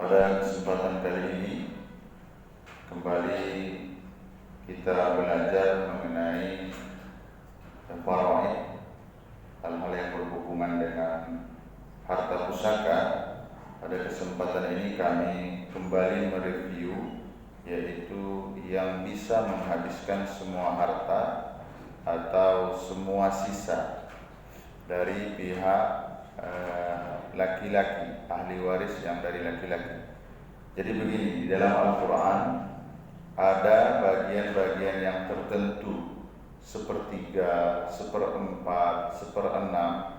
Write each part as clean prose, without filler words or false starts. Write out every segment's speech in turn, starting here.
Pada kesempatan kali ini kembali kita belajar mengenai faraid, hal-hal yang berhubungan dengan harta pusaka. Pada kesempatan ini kami kembali mereview, yaitu yang bisa menghabiskan semua harta atau semua sisa dari pihak laki-laki, ahli waris yang dari laki-laki. Jadi begini, di dalam Al-Quran ada bagian-bagian yang tertentu, sepertiga, seperempat, seperenam.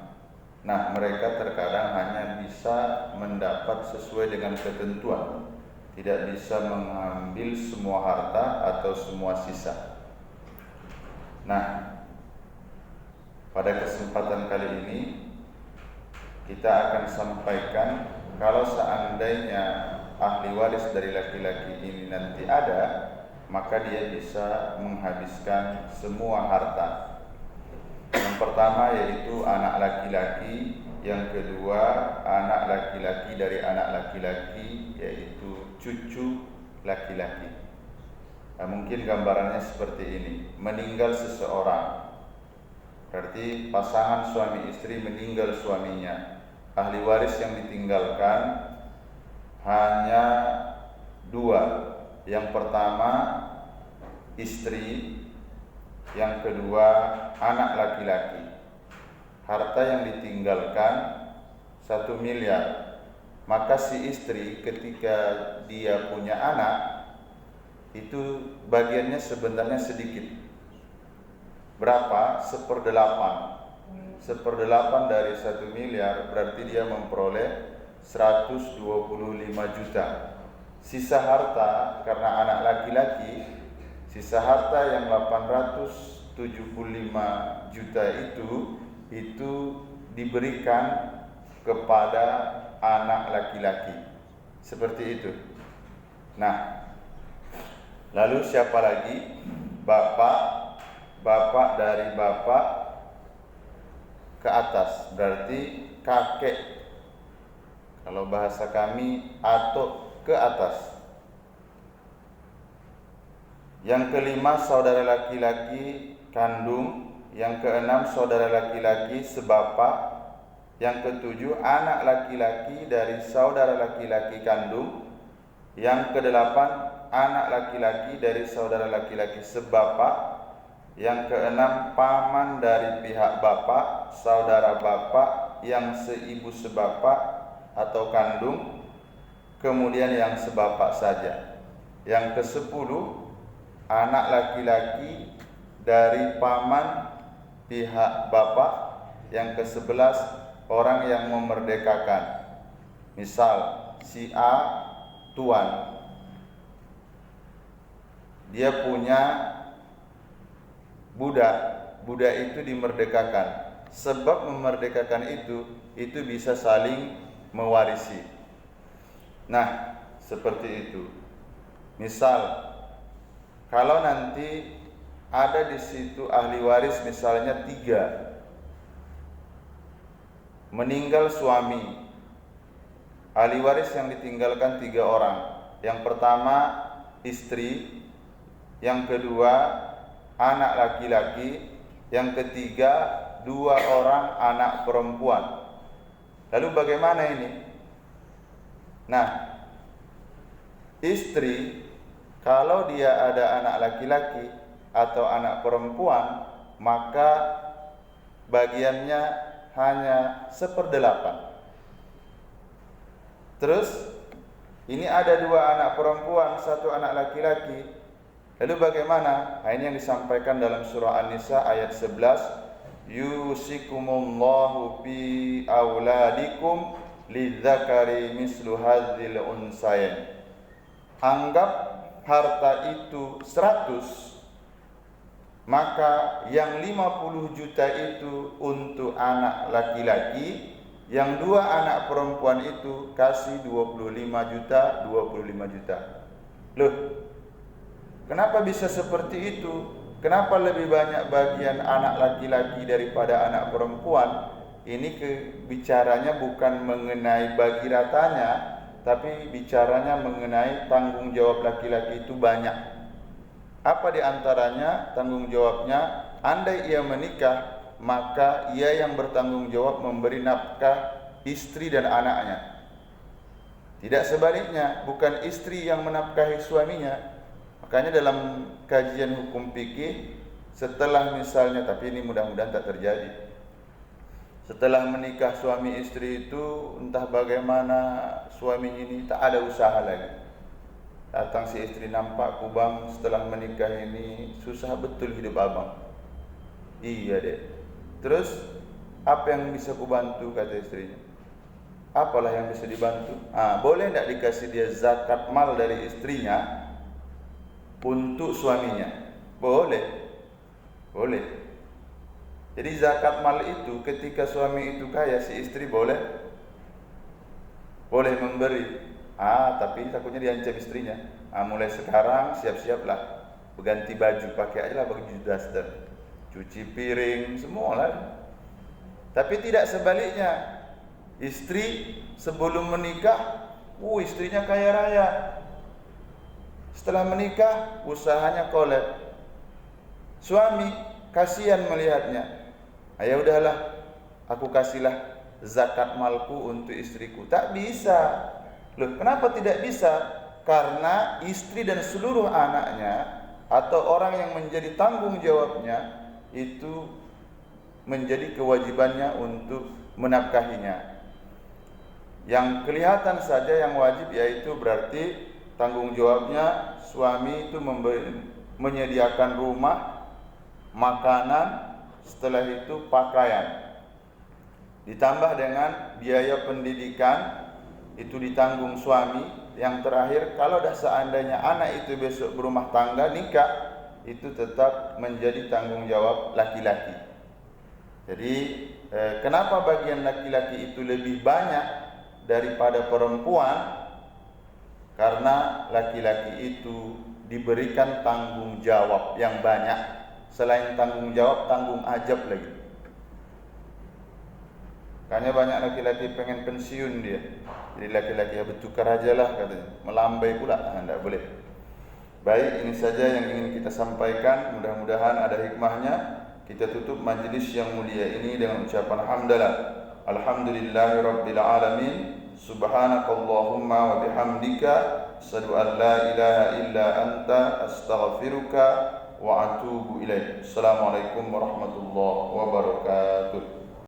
Nah, mereka terkadang hanya bisa mendapat sesuai dengan ketentuan, tidak bisa mengambil semua harta atau semua sisa. Nah, pada kesempatan kali ini kita akan sampaikan, kalau seandainya ahli waris dari laki-laki ini nanti ada, maka dia bisa menghabiskan semua harta. Yang pertama yaitu anak laki-laki, yang kedua anak laki-laki dari anak laki-laki, yaitu cucu laki-laki. Nah, mungkin gambarannya seperti ini. Meninggal seseorang, berarti pasangan suami istri meninggal suaminya. Ahli waris yang ditinggalkan hanya dua. Yang pertama istri, yang kedua anak laki-laki. Harta yang ditinggalkan 1 miliar. Maka si istri ketika dia punya anak, itu bagiannya sebenarnya sedikit. Berapa? 1/8. 1/8 dari 1 miliar berarti dia memperoleh 125 juta. Sisa harta karena anak laki-laki, sisa harta yang 875 juta itu diberikan kepada anak laki-laki. Seperti itu. Nah, lalu siapa lagi? Bapak dari bapak ke atas, berarti kakek. Kalau bahasa kami, atau ke atas. Yang kelima saudara laki-laki kandung. Yang keenam saudara laki-laki sebapak. Yang ketujuh anak laki-laki dari saudara laki-laki kandung. Yang kedelapan anak laki-laki dari saudara laki-laki sebapak. Yang keenam paman dari pihak bapak, saudara bapak yang seibu sebapak atau kandung, kemudian yang sebapak saja. Yang ke-10 anak laki-laki dari paman pihak bapak. Yang ke-11 orang yang memerdekakan. Misal si A tuan, dia punya budak itu dimerdekakan. Sebab memerdekakan itu bisa saling mewarisi. Nah, seperti itu. Misal, kalau nanti ada di situ ahli waris misalnya 3, meninggal suami, ahli waris yang ditinggalkan 3 orang. Yang pertama istri, yang kedua anak laki-laki, yang ketiga 2 orang anak perempuan. Lalu bagaimana ini? Nah, istri kalau dia ada anak laki-laki atau anak perempuan, maka bagiannya hanya 1/8. Terus ini ada 2 anak perempuan, 1 anak laki-laki. Lalu bagaimana? Ini yang disampaikan dalam surah An-Nisa ayat 11. Yusikumullahu fi auladikum lidzakari mislu hadzil unsayain. Anggap harta itu 100, maka yang 50 juta itu untuk anak laki-laki, yang 2 anak perempuan itu kasih 25 juta. Loh, kenapa bisa seperti itu? Kenapa lebih banyak bagian anak laki-laki daripada anak perempuan? Ini bicaranya bukan mengenai bagi ratanya, tapi bicaranya mengenai tanggung jawab laki-laki itu banyak. Apa di antaranya tanggung jawabnya? Andai ia menikah, maka ia yang bertanggung jawab memberi nafkah istri dan anaknya. Tidak sebaliknya, bukan istri yang menafkahi suaminya. Makanya dalam kajian hukum fikih, setelah misalnya, tapi ini mudah-mudahan tak terjadi, setelah menikah suami istri itu entah bagaimana suami ini tak ada usaha lagi. Datang si istri, nampak kubang setelah menikah ini susah betul hidup abang. Iya deh. Terus apa yang bisa kubantu, kata istrinya. Apalah yang bisa dibantu? Boleh tidak dikasih dia zakat mal dari istrinya untuk suaminya? Boleh. Boleh. Jadi zakat mal itu ketika suami itu kaya, si istri boleh memberi. Tapi takutnya diancam istrinya. Mulai sekarang siap-siaplah, berganti baju, pakai aja lah baju daster, cuci piring, semua lah. Tapi tidak sebaliknya. Istri sebelum menikah, istrinya kaya raya. Setelah menikah, usahanya kolab. Suami kasihan melihatnya. Ya udahlah, aku kasihlah zakat malku untuk istriku. Tak bisa. Loh, kenapa tidak bisa? Karena istri dan seluruh anaknya atau orang yang menjadi tanggung jawabnya itu menjadi kewajibannya untuk menafkahinya. Yang kelihatan saja yang wajib yaitu berarti tanggung jawabnya suami itu menyediakan rumah, makanan, setelah itu pakaian. Ditambah dengan biaya pendidikan itu ditanggung suami. Yang terakhir, kalau dah seandainya anak itu besok berumah tangga, nikah, itu tetap menjadi tanggung jawab laki-laki. Jadi kenapa bagian laki-laki itu lebih banyak daripada perempuan? Karena laki-laki itu diberikan tanggung jawab yang banyak. Selain tanggung jawab, tanggung ajab lagi. Karena banyak laki-laki pengen pensiun dia. Jadi laki-laki bertukar aja lah katanya. Melambai pula, tidak boleh. Baik, ini saja yang ingin kita sampaikan. Mudah-mudahan ada hikmahnya. Kita tutup majlis yang mulia ini dengan ucapan hamdalah. Alhamdulillahirabbil alamin. Subhanakallahumma wa bihamdika asyhadu an la ilaha illa anta astaghfiruka wa atubu ilaik. Assalamualaikum warahmatullahi wabarakatuh.